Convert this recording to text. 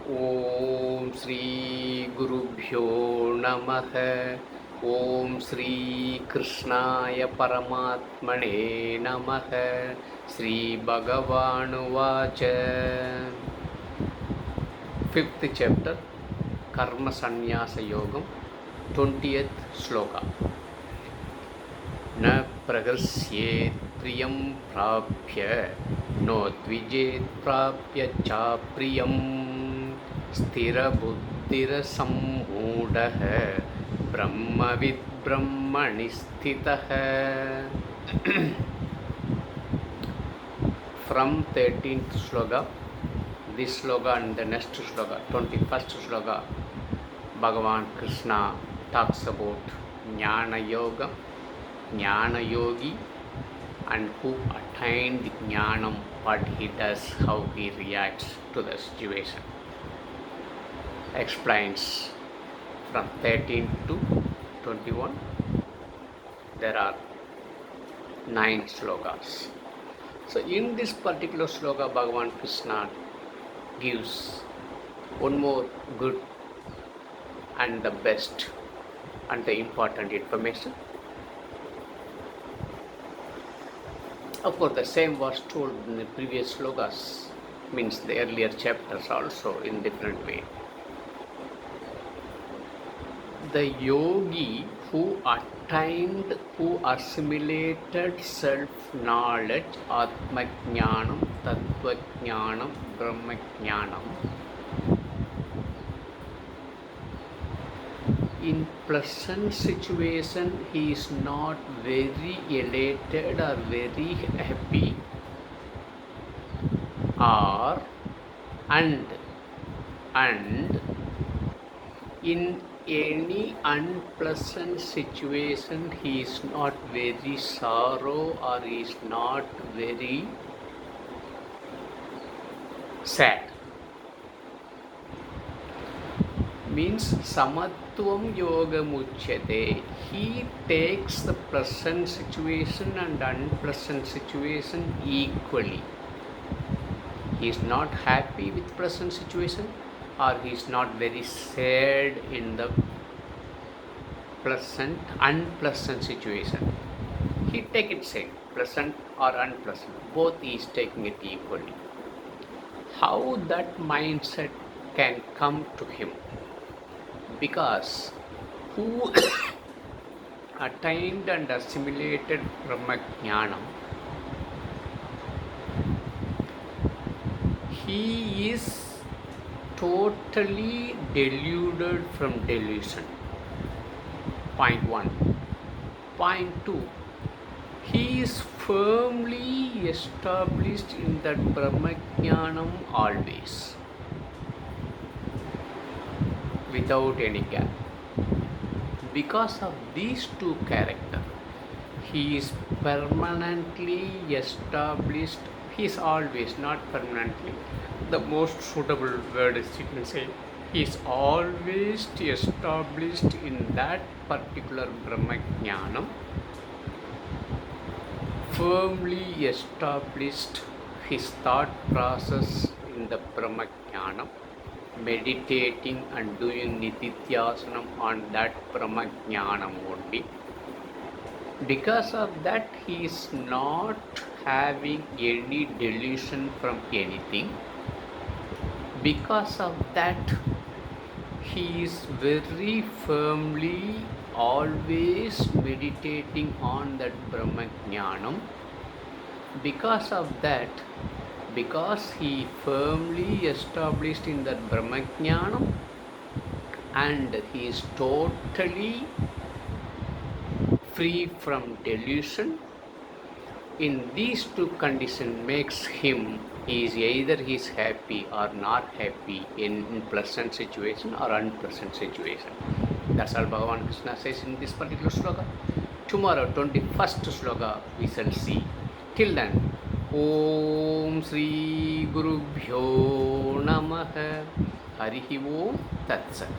ओम श्री गुरुभ्यो नमः। ओम श्री कृष्णाय परमात्मने नमः। श्री भगवानुवाच। फिफ्थ चैप्टर कर्म संन्यास योगम 20th श्लोका। न प्रहृष्येत् प्रियं प्राप्य नोद्विजेत् प्राप्य चाप्रियं स्थिरबुद्धिरसम्मूढः ब्रह्मविद् ब्रह्मणि स्थितः। From 13th shloka, this shloka and the next shloka, 21st shloka, Bhagavan Krishna talks about Jnana Yoga, Jnana Yogi, and who attained Jnanam, what he does, how he reacts to the situation. Explains from 13 to 21. There are 9 slokas. So in this particular sloka, Bhagavan Krishna gives one more good and the best and the important information. Of course, the same was told in the previous slokas, means the earlier chapters also in different way. The yogi who attained, who assimilated self-knowledge, Atma-jnanam, Tattva-jnanam, Brahma-jnanam, in pleasant situation he is not very elated or very happy, or and in any unpleasant situation he is not very sorrow or he is not very sad. Means samatvam yogamuchyate. He takes the pleasant situation and unpleasant situation equally. He is not happy with present situation, or he is not very sad in the unpleasant situation. He take it same, pleasant or unpleasant, both he is taking it equally. How that mindset can come to him? Because who attained and assimilated Brahma-jnanam, he is totally deluded from delusion. Point 1. Point 2. He is firmly established in that Brahma-jnanam always, without any gap. Because of these two characters, he is permanently established. He is always, not permanently. The most suitable word is, you can say, he is always established in that particular Brahma-jnanam, firmly established his thought process in the Brahma-jnanam, meditating and doing nitityasanam on that Brahma-jnanam only. Because of that, he is not having any delusion from anything. Because of that, he is very firmly always meditating on that Brahma-jnanam. Because of that, because he firmly established in that Brahma-jnanam and he is totally free from delusion, in these two conditions makes him, he is either he is happy or not happy in pleasant situation or unpleasant situation. That's all Bhagavan Krishna says in this particular sloka. Tomorrow, 21st sloka, we shall see. Till then, Om Shri Gurubhyo Namaha. Harihi Om Tat Sat.